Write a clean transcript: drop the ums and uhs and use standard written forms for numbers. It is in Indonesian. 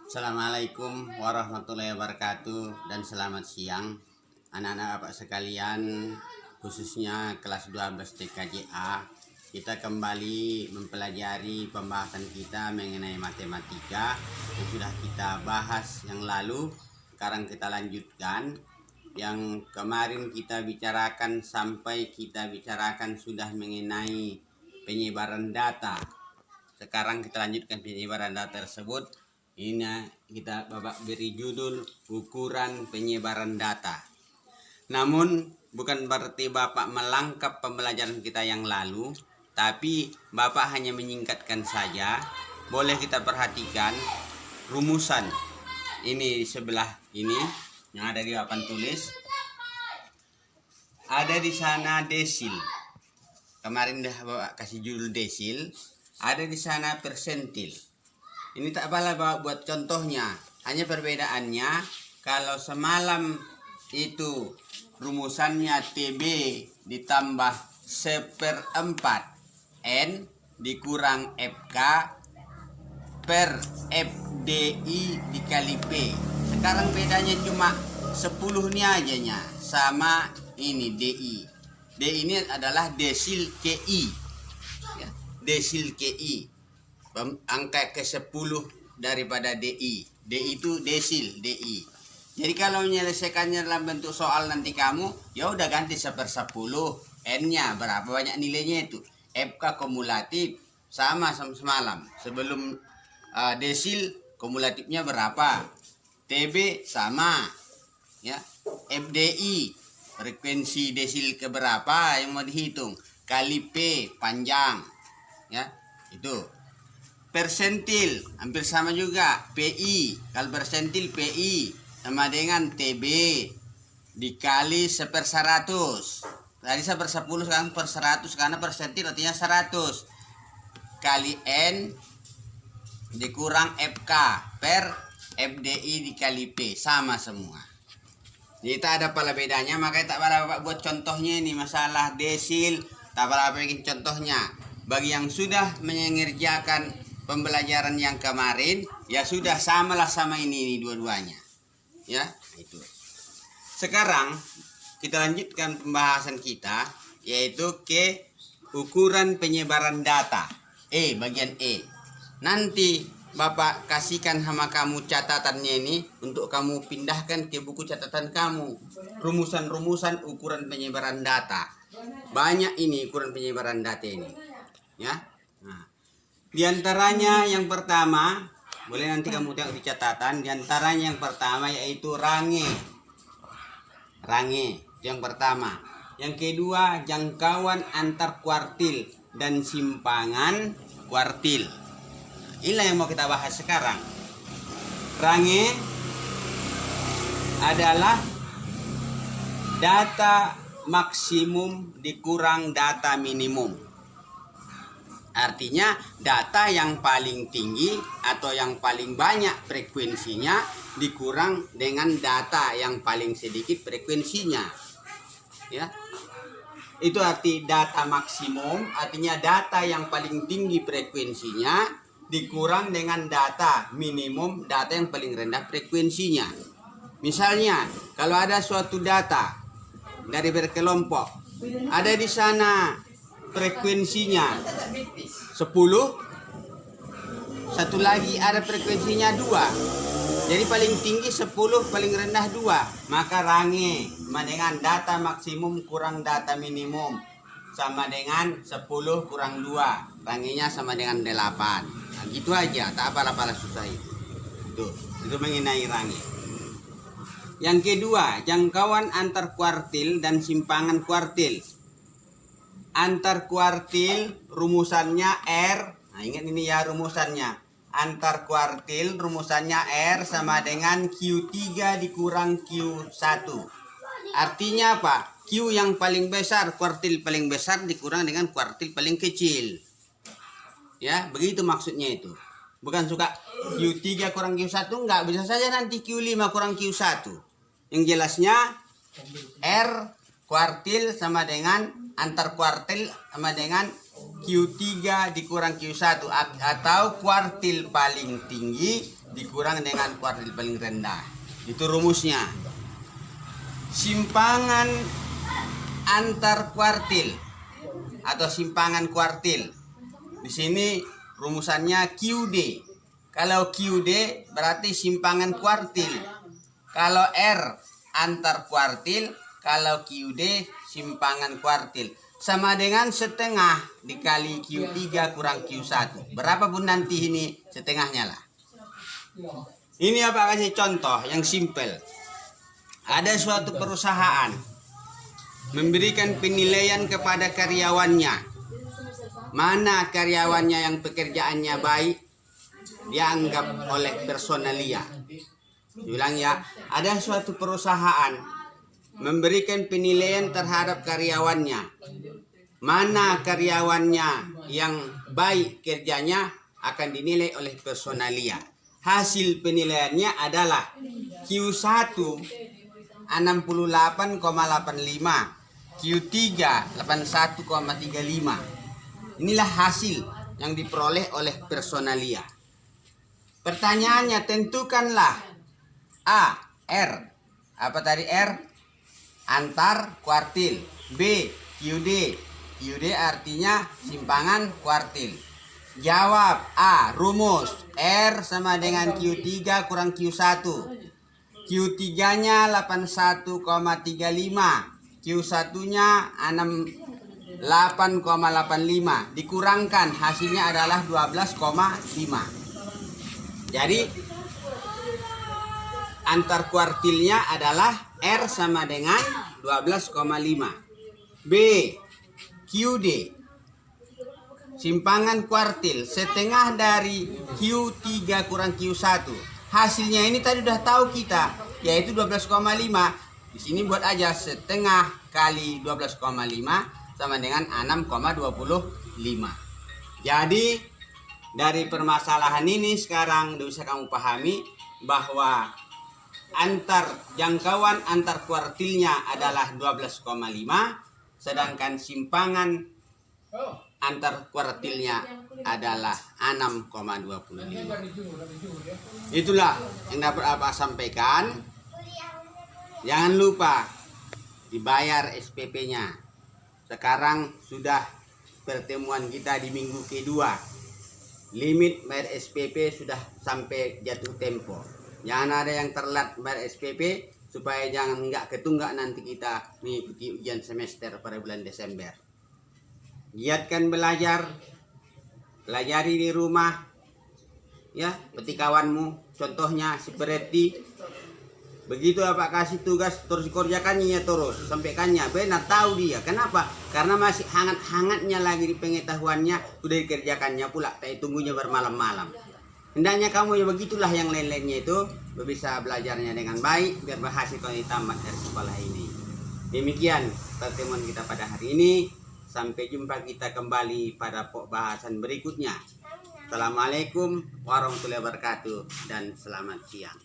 Assalamualaikum warahmatullahi wabarakatuh dan selamat siang anak-anak bapak sekalian, khususnya kelas 12 TKJA. Kita kembali mempelajari pembahasan kita mengenai matematika yang sudah kita bahas yang lalu. Sekarang kita lanjutkan yang kemarin kita bicarakan sampai kita bicarakan sudah mengenai penyebaran data. Sekarang kita lanjutkan penyebaran data tersebut. Ini kita Bapak beri judul ukuran penyebaran data. Namun bukan berarti Bapak melangkap pembelajaran kita yang lalu, tapi Bapak hanya menyingkatkan saja. Boleh kita perhatikan rumusan ini di sebelah ini yang ada di papan tulis. Ada di sana desil. Kemarin dah Bapak kasih judul desil. Ada di sana persentil. Ini tak apalah buat contohnya. Hanya perbedaannya kalau semalam itu rumusannya TB ditambah 1/4 N dikurang FK per FDI dikali P. Sekarang bedanya cuma 10-nya aja sama ini DI. DI ini adalah desil KI. Ya, desil KI. Angka ke-10 daripada DI. DI itu desil DI. Jadi kalau menyelesaikannya dalam bentuk soal nanti kamu, ya udah ganti 1/10. N-nya berapa banyak nilainya itu. FK kumulatif sama semalam. Sebelum desil kumulatifnya berapa. TB sama. Ya. FDI frekuensi desil ke berapa yang mau dihitung. Kali P panjang. Ya, itu. Persentil hampir sama juga. PI, kalau persentil PI sama dengan TB dikali 1/100. Tadi 1/10 sekarang per 100 karena persentil artinya 100 kali N dikurang FK per FDI dikali P, sama semua. Jadi tak ada pala bedanya, makanya tak pala Bapak buat contohnya ini masalah desil, tak pala bikin contohnya. Bagi yang sudah mengerjakan pembelajaran yang kemarin, ya sudah samalah sama ini dua-duanya. Ya, itu. Sekarang kita lanjutkan pembahasan kita, yaitu ke ukuran penyebaran data. Bagian E. Nanti Bapak kasihkan sama kamu catatannya ini untuk kamu pindahkan ke buku catatan kamu. Rumusan-rumusan ukuran penyebaran data. Banyak ini ukuran penyebaran data ini. Ya. Nah, di antaranya yang pertama, boleh nanti kamu tengok di catatan, di antaranya yang pertama yaitu range. Range yang pertama. Yang kedua, jangkauan antar kuartil dan simpangan kuartil. Inilah yang mau kita bahas sekarang. Range adalah data maksimum dikurang data minimum. Artinya data yang paling tinggi atau yang paling banyak frekuensinya dikurang dengan data yang paling sedikit frekuensinya. Ya. Itu arti data maksimum, artinya data yang paling tinggi frekuensinya dikurang dengan data minimum, data yang paling rendah frekuensinya. Misalnya, kalau ada suatu data dari berkelompok, ada di sana frekuensinya 10, satu lagi ada frekuensinya 2. Jadi paling tinggi 10, paling rendah 2. Maka range sama dengan data maksimum kurang data minimum sama dengan 10 kurang 2. Rangenya sama dengan 8. Nah, gitu aja, tak apalah susah itu. Itu mengenai range. Yang kedua, jangkauan antar kuartil dan simpangan kuartil. Antar kuartil rumusannya R. Nah, ingat ini ya rumusannya. Antar kuartil rumusannya R sama dengan Q3 dikurang Q1. Artinya apa? Q yang paling besar, kuartil paling besar dikurang dengan kuartil paling kecil. Ya, begitu maksudnya itu. Bukan suka Q3 kurang Q1, enggak. Bisa saja nanti Q5 kurang Q1. Yang jelasnya R kuartil sama dengan antar kuartil sama dengan Q3 dikurang Q1 atau kuartil paling tinggi dikurang dengan kuartil paling rendah. Itu rumusnya. Simpangan antar kuartil atau simpangan kuartil. Di sini rumusannya QD. Kalau QD berarti simpangan kuartil. Kalau R antar kuartil, kalau QD simpangan kuartil. Sama dengan setengah dikali Q3 kurang Q1. Berapapun nanti ini setengahnya lah. Ini apa kasih contoh yang simpel. Ada suatu perusahaan memberikan penilaian kepada karyawannya. Mana karyawannya yang pekerjaannya baik dianggap oleh personalia. Bilang ya, ada suatu perusahaan memberikan penilaian terhadap karyawannya. Mana karyawannya yang baik kerjanya akan dinilai oleh personalia. Hasil penilaiannya adalah Q1 68,85, Q3 81,35. Inilah hasil yang diperoleh oleh personalia. Pertanyaannya, tentukanlah A, R. Apa tadi R? Antar kuartil. B, QD. QD artinya simpangan kuartil. Jawab A, rumus R sama dengan Q3 kurang Q1. Q3-nya 81,35, Q1-nya 8,85. Dikurangkan hasilnya adalah 12,5. Jadi antar kuartilnya adalah R sama dengan 12,5. B, QD. Simpangan kuartil setengah dari Q3 kurang Q1. Hasilnya ini tadi udah tahu kita, yaitu 12,5. Di sini buat aja setengah kali 12,5 sama dengan 6,25. Jadi dari permasalahan ini sekarang bisa kamu pahami bahwa jangkauan antar kuartilnya adalah 12,5, sedangkan simpangan antar kuartilnya adalah 6,25. Itulah yang dapat Abah sampaikan. Jangan lupa dibayar SPP-nya. Sekarang sudah pertemuan kita di minggu kedua. Limit bayar SPP sudah sampai jatuh tempo. Jangan ada yang telat bayar SPP supaya nggak ketunggak nanti kita mengikuti ujian semester pada bulan Desember. Giatkan belajar, pelajari di rumah, ya, seperti kawanmu, contohnya seperti begitu apa kasih tugas terus dikerjakannya ya terus sampaikannya benar tahu dia. Kenapa? Karena masih hangat-hangatnya lagi di pengetahuannya, sudah dikerjakannya pula, tak tunggunya bermalam-malam. Hendaknya kamu ya begitulah, yang lain-lainnya itu bisa belajarnya dengan baik biar berhasil kalau ditamat dari sekolah ini. Demikian pertemuan kita pada hari ini. Sampai jumpa kita kembali pada bahasan berikutnya. Assalamualaikum warahmatullahi wabarakatuh dan selamat siang.